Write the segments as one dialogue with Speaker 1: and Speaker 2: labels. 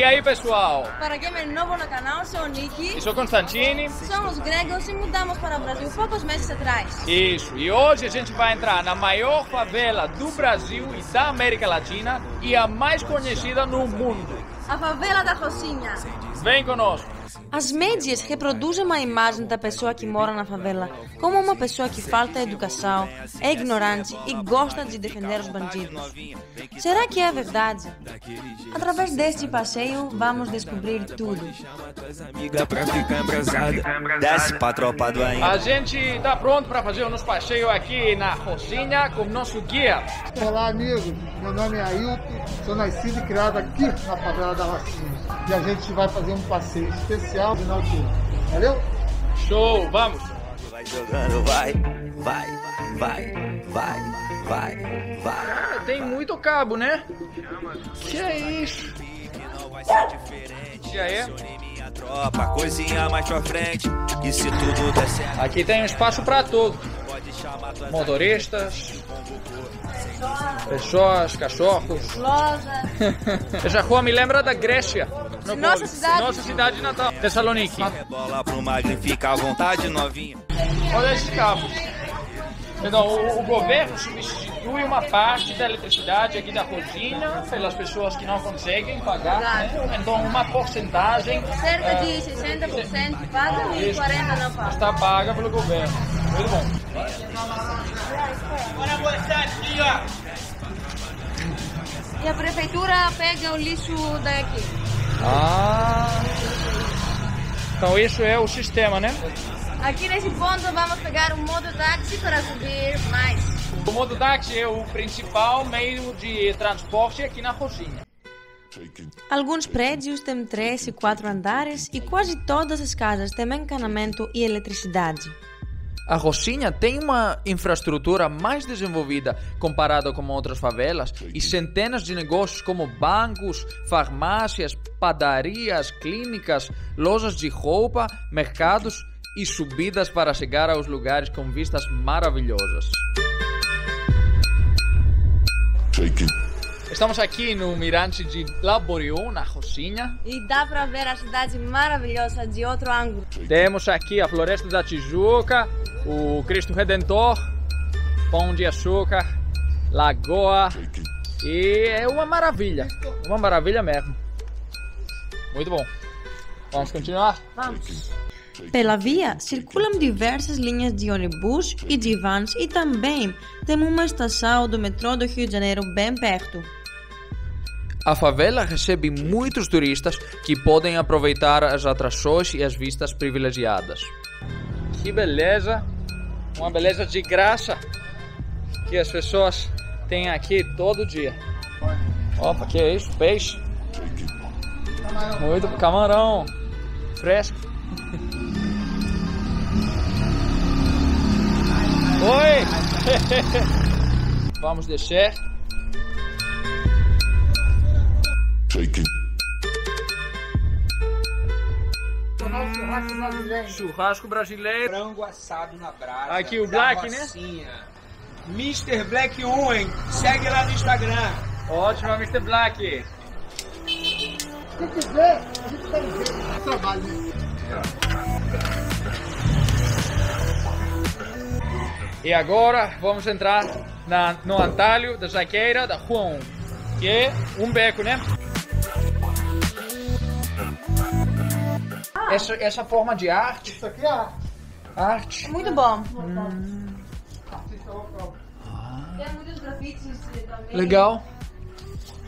Speaker 1: E aí, pessoal?
Speaker 2: Para quem é novo no canal, sou o Nicky.
Speaker 1: E sou Constantini.
Speaker 2: Somos gregos e mudamos para o Brasil poucos meses atrás.
Speaker 1: Isso, e hoje a gente vai entrar na maior favela do Brasil e da América Latina e a mais conhecida no mundo.
Speaker 2: A favela da Rocinha.
Speaker 1: Vem conosco.
Speaker 2: As mídias reproduzem uma imagem da pessoa que mora na favela como uma pessoa que falta educação, é ignorante e gosta de defender os bandidos. Será que é verdade? Através deste passeio, vamos descobrir tudo.
Speaker 1: A gente tá pronto para fazer o nosso passeio aqui na Rocinha com o nosso guia.
Speaker 3: Olá, amigos. Meu nome é Ailton, sou nascido e criado aqui na favela da Rocinha. E a gente vai fazer um passeio especial no final de ano. Valeu?
Speaker 1: Show, vamos!
Speaker 4: Vai jogando, vai.
Speaker 1: Tem muito cabo, né? Que é isso? E aí?
Speaker 4: Tropa, coisinha mais pra frente. E se tudo der certo,
Speaker 1: Aqui tem um espaço para todos. Motoristas, pessoas, cachorros.
Speaker 2: Loja.
Speaker 1: Essa rua me lembra da Grécia.
Speaker 2: Nossa cidade.
Speaker 1: Nossa cidade natal. Tessaloniki.
Speaker 4: bola pro magro, fica à vontade, novinha.
Speaker 1: Olha esses cabos. Então, o governo substitui uma parte da eletricidade aqui da Rocinha pelas pessoas que não conseguem pagar, né? Então uma porcentagem
Speaker 2: Cerca de 60% paga e 40% não paga.
Speaker 1: está paga pelo governo. Muito bom.
Speaker 2: E a prefeitura pega o lixo daqui.
Speaker 1: Então isso é o sistema, né?
Speaker 2: Aqui nesse ponto vamos pegar um mototáxi para subir mais.
Speaker 1: O mototáxi é o principal meio de transporte aqui na Rocinha.
Speaker 2: Alguns prédios têm 3 e 4 andares e quase todas as casas têm encanamento e eletricidade.
Speaker 1: A Rocinha tem uma infraestrutura mais desenvolvida comparada com outras favelas e centenas de negócios como bancos, farmácias, padarias, clínicas, lojas de roupa, mercados e subidas para chegar aos lugares com vistas maravilhosas. Estamos aqui no mirante de Laboriú, na Rocinha.
Speaker 2: E dá para ver a cidade maravilhosa de outro ângulo.
Speaker 1: Temos aqui a Floresta da Tijuca, o Cristo Redentor, Pão de Açúcar, Lagoa, e é uma maravilha mesmo. Muito bom. Vamos continuar?
Speaker 2: Vamos. Pela via circulam diversas linhas de ônibus e de vans e também tem uma estação do metrô do Rio de Janeiro bem perto.
Speaker 1: A favela recebe muitos turistas que podem aproveitar as atrações e as vistas privilegiadas. Que beleza! Uma beleza de graça que as pessoas têm aqui todo dia. Opa, que é isso? Peixe? Muito camarão fresco. Oi! Vamos descer. Churrasco brasileiro.
Speaker 5: Frango assado na brasa.
Speaker 1: Aqui o Black, né?
Speaker 5: Mr. Black 1, hein? Segue lá no Instagram.
Speaker 1: Ótimo, Mr. Black.
Speaker 3: Se quiser, a gente tem jeito. Trabalho.
Speaker 1: E agora vamos entrar no atalho da Jaqueira da Rua 1, que é um beco, né? Essa forma de arte.
Speaker 3: Isso aqui é arte.
Speaker 1: Arte.
Speaker 2: Muito bom.
Speaker 3: Artista local.
Speaker 2: Tem muitos grafites também.
Speaker 1: Legal.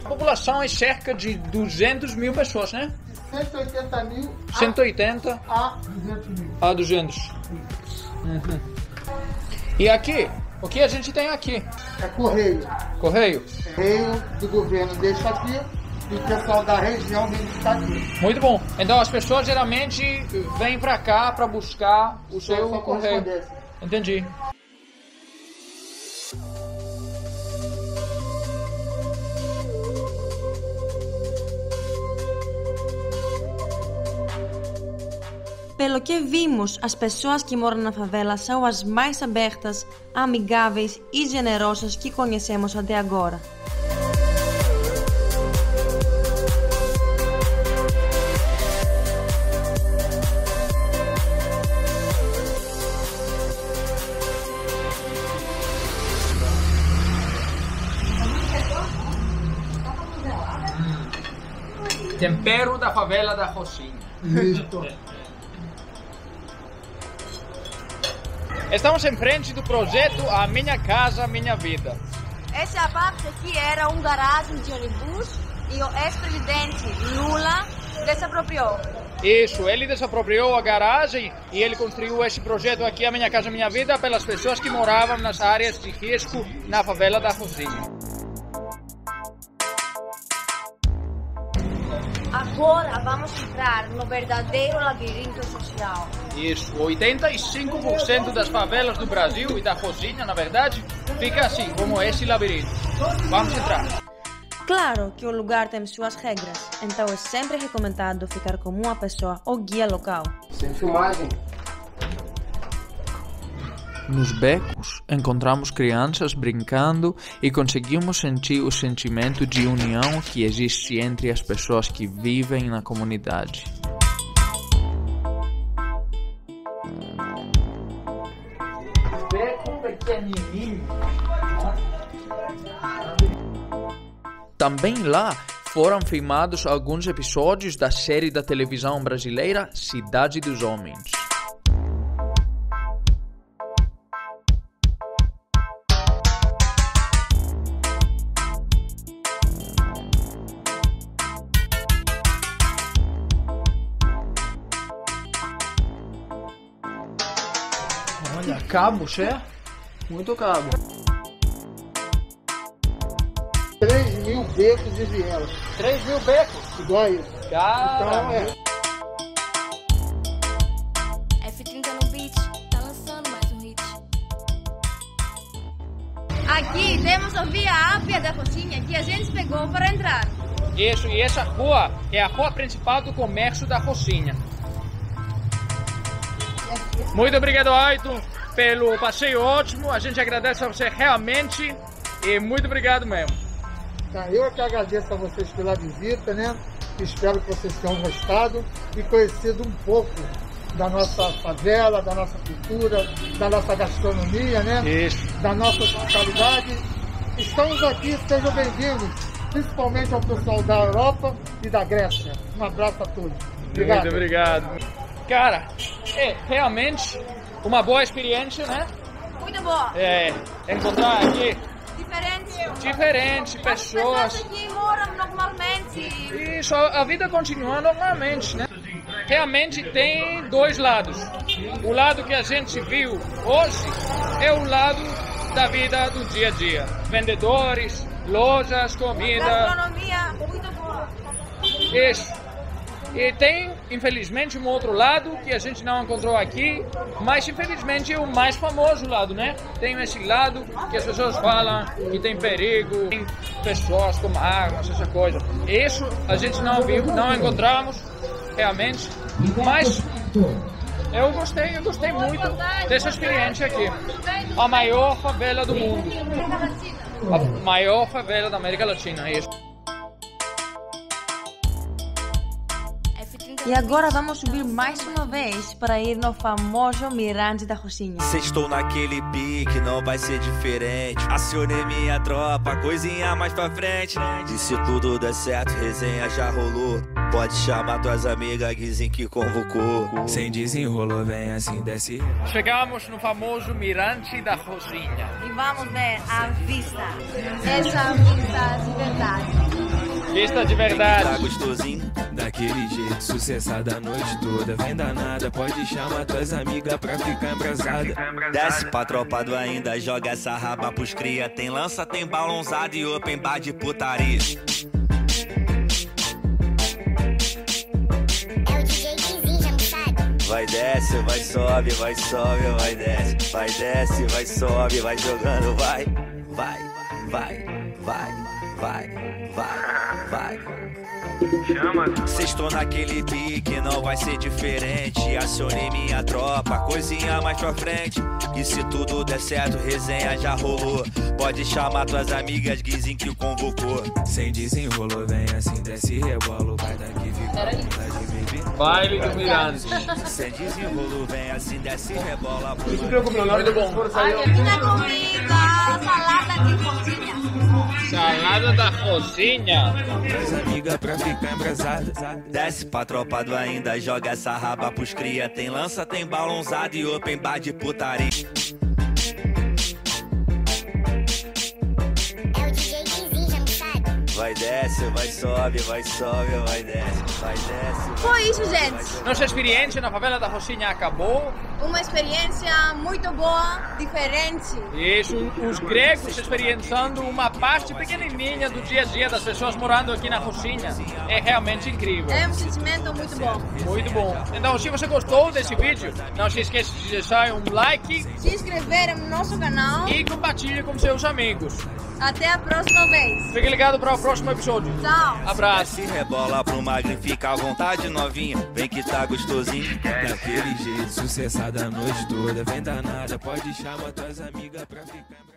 Speaker 1: A população é cerca de 200 mil pessoas, né?
Speaker 3: 180 mil
Speaker 1: 180
Speaker 3: a 200 mil.
Speaker 1: a 200. E aqui? O que a gente tem aqui?
Speaker 3: É correio.
Speaker 1: Correio?
Speaker 3: Correio do governo deixa aqui e o pessoal da região vem buscar aqui.
Speaker 1: Muito bom. Então as pessoas geralmente vêm pra cá pra buscar o seu
Speaker 3: Só
Speaker 1: correio.
Speaker 3: correspondência.
Speaker 1: Entendi.
Speaker 2: Pelo que vimos, as pessoas que moram na favela são as mais abertas, amigáveis e generosas que conhecemos até agora.
Speaker 1: Tempero da favela da Rocinha.
Speaker 3: Listo.
Speaker 1: Estamos em frente do projeto A Minha Casa Minha Vida.
Speaker 2: Essa parte aqui era garagem de ônibus e o ex-presidente Lula desapropriou.
Speaker 1: Isso, ele desapropriou a garagem e ele construiu esse projeto aqui, A Minha Casa Minha Vida, pelas pessoas que moravam nas áreas de risco na favela da Rocinha.
Speaker 2: Agora vamos entrar no verdadeiro labirinto social.
Speaker 1: Isso, 85% das favelas do Brasil e da Rocinha, na verdade, fica assim, como esse labirinto. Vamos entrar.
Speaker 2: Claro que o lugar tem suas regras, então é sempre recomendado ficar com uma pessoa ou guia local.
Speaker 3: Sem filmagem.
Speaker 1: Nos becos, encontramos crianças brincando e conseguimos sentir o sentimento de união que existe entre as pessoas que vivem na comunidade. Beco pequenininho. Também lá foram filmados alguns episódios da série da televisão brasileira Cidade dos Homens. Olha, cabos, é? Muito cabo.
Speaker 3: 3.000 becos de viela.
Speaker 1: 3.000 becos?
Speaker 3: Igual a isso.
Speaker 1: Cara,
Speaker 3: Então
Speaker 2: F30 no beat, tá lançando mais um hit. Aqui temos a via Ápia da Rocinha que a gente pegou para entrar.
Speaker 1: Isso, e essa rua é a rua principal do comércio da Rocinha. Muito obrigado, Ayrton, pelo passeio ótimo. A gente agradece a você realmente e muito obrigado mesmo.
Speaker 3: Tá, eu que agradeço a vocês pela visita, né? Espero que vocês tenham gostado e conhecido um pouco da nossa favela, da nossa cultura, da nossa gastronomia, né?
Speaker 1: Isso.
Speaker 3: Da nossa hospitalidade. Estamos aqui, sejam bem-vindos, principalmente ao pessoal da Europa e da Grécia. Um abraço a todos. Obrigado.
Speaker 1: Muito obrigado. Cara, é realmente uma boa experiência, né?
Speaker 2: Muito boa.
Speaker 1: Encontrar aqui
Speaker 2: Diferentes
Speaker 1: pessoas.
Speaker 2: que moram normalmente.
Speaker 1: Isso, a vida continua normalmente, né? Realmente tem dois lados. O lado que a gente viu hoje é o lado da vida do dia a dia. Vendedores, lojas, comida.
Speaker 2: Gastronomia muito boa.
Speaker 1: Isso. E tem, infelizmente, um outro lado que a gente não encontrou aqui, mas infelizmente é o mais famoso lado, né? Tem esse lado que as pessoas falam que tem perigo, tem pessoas com armas, essa coisa. Isso a gente não viu, não encontramos realmente, mas eu gostei muito dessa experiência aqui. A maior favela do mundo. A maior favela da América Latina, isso.
Speaker 2: E agora vamos subir mais uma vez para ir no famoso Mirante da Rocinha.
Speaker 4: Sextou naquele pique, não vai ser diferente. Acionei minha tropa, coisinha mais pra frente. E se tudo der certo, resenha já rolou. Pode chamar tuas amigas, dizem que convocou. Sem desenrolo, vem assim, desce.
Speaker 1: Chegamos no famoso Mirante da Rocinha.
Speaker 2: E vamos ver a vista. Essa vista de verdade.
Speaker 1: Vista de verdade.
Speaker 4: Tá gostosinho?
Speaker 6: Daquele jeito, sucessada a noite toda. Vem danada, pode chamar tuas amigas pra ficar embrasada.
Speaker 4: Desce pra tropa do ainda, joga essa raba pros cria. Tem lança, tem balãozada e open bar de putaria. Vai desce, vai sobe, vai sobe, vai desce. Vai desce, vai sobe, vai jogando, vai. Vai, vai, vai, vai, vai, vai. Sextou naquele pique, não vai ser diferente. Acionei minha tropa, coisinha mais pra frente. E se tudo der certo, resenha já rolou. Pode chamar tuas amigas, dizem que convocou.
Speaker 6: Sem desenrolo, vem assim, desce rebolo. Vai daqui, fica à vontade, baby.
Speaker 1: Baile do Mirante.
Speaker 4: Sem desenrolo, vem assim, desce rebola.
Speaker 1: Não se preocupe, não, muito bom.
Speaker 2: Aqui na comida, salada de coxinha.
Speaker 1: Salada da Rocinha.
Speaker 6: As amigas pra ficar embrasada.
Speaker 4: Desce pra tropa do ainda, joga essa raba pros cria. Tem lança, tem balãozado e open bar de putaria. Vai desce, vai sobe, vai sobe, vai desce, vai desce.
Speaker 2: Foi isso, gente.
Speaker 1: Nossa experiência na favela da Rocinha acabou.
Speaker 2: Uma experiência muito boa, diferente.
Speaker 1: Isso, os gregos experienciando uma parte pequenininha do dia a dia das pessoas morando aqui na Rocinha. É realmente incrível.
Speaker 2: É um sentimento muito bom.
Speaker 1: Muito bom. Então, se você gostou desse vídeo, não se esqueça de deixar um like,
Speaker 2: Se inscrever no nosso canal.
Speaker 1: e compartilhe com seus amigos.
Speaker 2: Até a próxima vez.
Speaker 1: Fique ligado para o próximo episódio.
Speaker 2: Tchau.
Speaker 1: Abraço.
Speaker 4: Se rebola pro magrinho, fica à vontade novinha. Vem que tá gostosinho.
Speaker 6: Daquele jeito, sucessada a noite toda. Vem danada, pode chamar tuas amigas pra ficar embrasada.